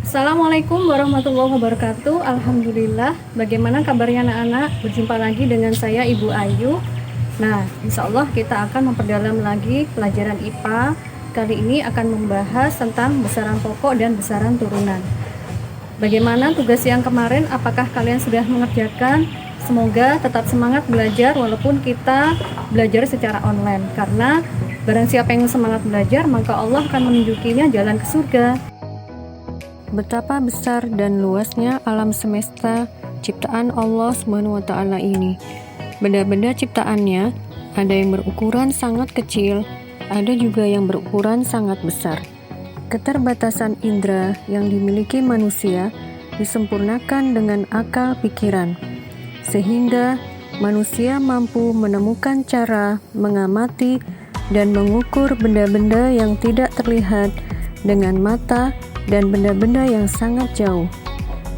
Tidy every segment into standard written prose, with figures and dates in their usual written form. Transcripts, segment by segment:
Assalamualaikum warahmatullahi wabarakatuh. Alhamdulillah. Bagaimana kabarnya anak-anak? Berjumpa lagi dengan saya Ibu Ayu. Nah, insya Allah kita akan memperdalam lagi pelajaran IPA. Kali ini akan membahas tentang besaran pokok dan besaran turunan. Bagaimana tugas yang kemarin? Apakah kalian sudah mengerjakan? Semoga tetap semangat belajar walaupun kita belajar secara online. Karena barang siapa yang semangat belajar, maka Allah akan menunjukinya jalan ke surga. Betapa besar dan luasnya alam semesta ciptaan Allah SWT ini. Benda-benda ciptaannya ada yang berukuran sangat kecil, ada juga yang berukuran sangat besar. Keterbatasan indera yang dimiliki manusia disempurnakan dengan akal pikiran, sehingga manusia mampu menemukan cara mengamati dan mengukur benda-benda yang tidak terlihat dengan mata dan benda-benda yang sangat jauh.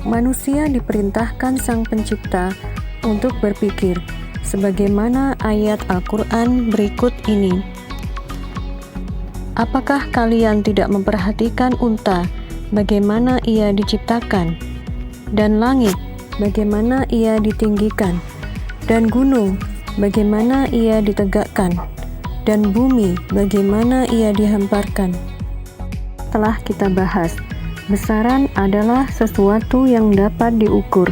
Manusia diperintahkan Sang Pencipta untuk berpikir, sebagaimana ayat Al-Quran berikut ini. Apakah kalian tidak memperhatikan unta, bagaimana ia diciptakan, dan langit, bagaimana ia ditinggikan, dan gunung, bagaimana ia ditegakkan, dan bumi, bagaimana ia dihamparkan? Telah kita bahas, besaran adalah sesuatu yang dapat diukur.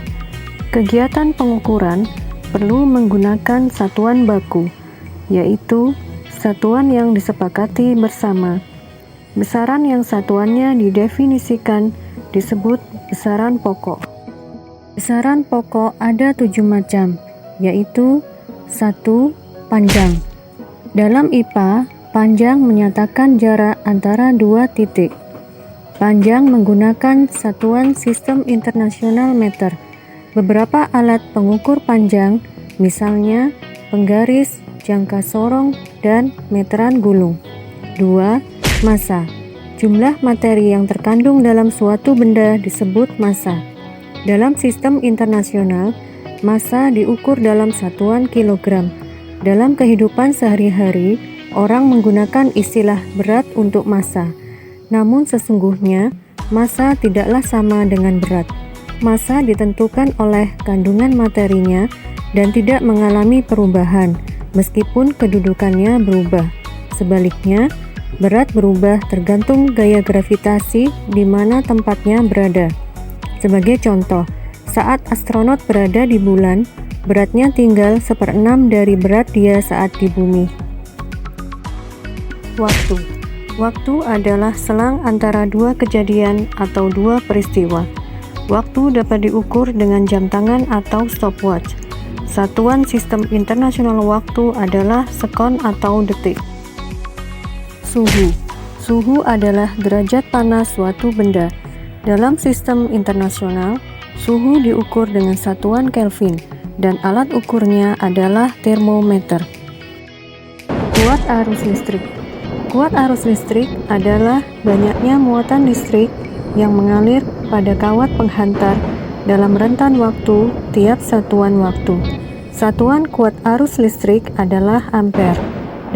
Kegiatan pengukuran perlu menggunakan satuan baku, yaitu satuan yang disepakati bersama. Besaran yang satuannya didefinisikan disebut besaran pokok. Besaran pokok ada 7 macam, yaitu 1. Panjang. Dalam IPA, panjang menyatakan jarak antara 2 titik. Panjang menggunakan satuan sistem internasional meter. Beberapa alat pengukur panjang, misalnya penggaris, jangka sorong, dan meteran gulung. 2. Massa. Jumlah materi yang terkandung dalam suatu benda disebut massa. Dalam sistem internasional, massa diukur dalam satuan kilogram. Dalam kehidupan sehari-hari, orang menggunakan istilah berat untuk massa. Namun sesungguhnya, massa tidaklah sama dengan berat. Massa ditentukan oleh kandungan materinya dan tidak mengalami perubahan, meskipun kedudukannya berubah. Sebaliknya, berat berubah tergantung gaya gravitasi di mana tempatnya berada. Sebagai contoh, saat astronot berada di bulan, beratnya tinggal 1/6 dari berat dia saat di bumi. Waktu. Waktu adalah selang antara 2 kejadian atau 2 peristiwa. Waktu dapat diukur dengan jam tangan atau stopwatch. Satuan sistem internasional waktu adalah sekon atau detik. Suhu. Suhu adalah derajat panas suatu benda. Dalam sistem internasional, suhu diukur dengan satuan Kelvin dan alat ukurnya adalah termometer. Kuat arus listrik. Kuat arus listrik adalah banyaknya muatan listrik yang mengalir pada kawat penghantar dalam rentan waktu tiap satuan waktu. Satuan kuat arus listrik adalah ampere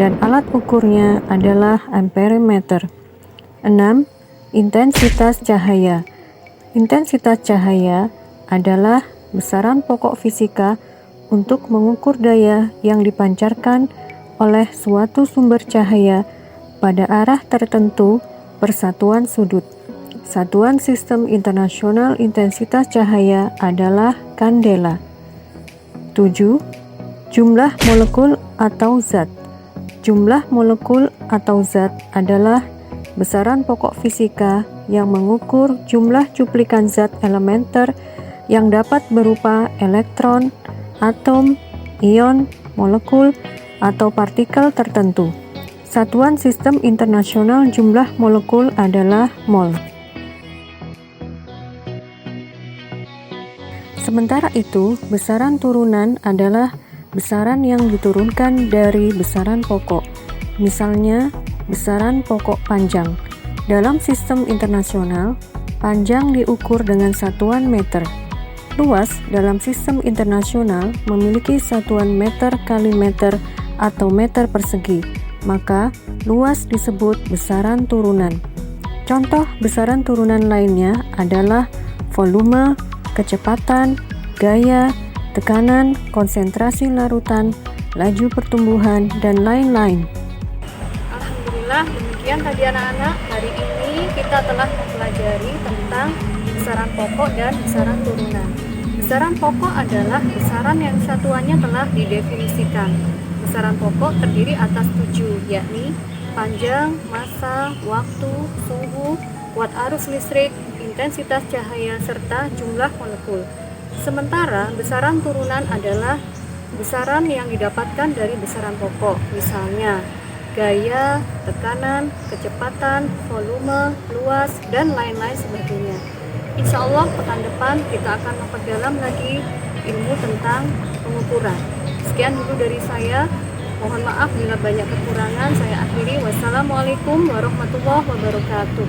dan alat ukurnya adalah amperemeter. 6. Intensitas cahaya. Intensitas cahaya adalah besaran pokok fisika untuk mengukur daya yang dipancarkan oleh suatu sumber cahaya pada arah tertentu per satuan sudut. Satuan sistem internasional intensitas cahaya adalah kandela. 7. Jumlah molekul atau zat. Jumlah molekul atau zat adalah besaran pokok fisika yang mengukur jumlah cuplikan zat elementer yang dapat berupa elektron, atom, ion, molekul, atau partikel tertentu. Satuan sistem internasional jumlah molekul adalah mol. Sementara itu, besaran turunan adalah besaran yang diturunkan dari besaran pokok. Misalnya, besaran pokok panjang. Dalam sistem internasional, panjang diukur dengan satuan meter. Luas dalam sistem internasional memiliki satuan meter kali meter atau meter persegi. Maka, luas disebut besaran turunan. Contoh besaran turunan lainnya adalah volume, kecepatan, gaya, tekanan, konsentrasi larutan, laju pertumbuhan, dan lain-lain. Alhamdulillah, demikian tadi anak-anak. Hari ini kita telah mempelajari tentang besaran pokok dan besaran turunan. Besaran pokok adalah besaran yang satuannya telah didefinisikan. Besaran pokok terdiri atas 7, yakni panjang, massa, waktu, suhu, watt arus listrik, intensitas cahaya, serta jumlah molekul. Sementara besaran turunan adalah besaran yang didapatkan dari besaran pokok, misalnya gaya, tekanan, kecepatan, volume, luas, dan lain-lain sebagainya. Insya Allah pekan depan kita akan memperdalam lagi ilmu tentang pengukuran. Sekian dulu dari saya. Mohon maaf bila banyak kekurangan. Saya akhiri. Wassalamualaikum warahmatullahi wabarakatuh.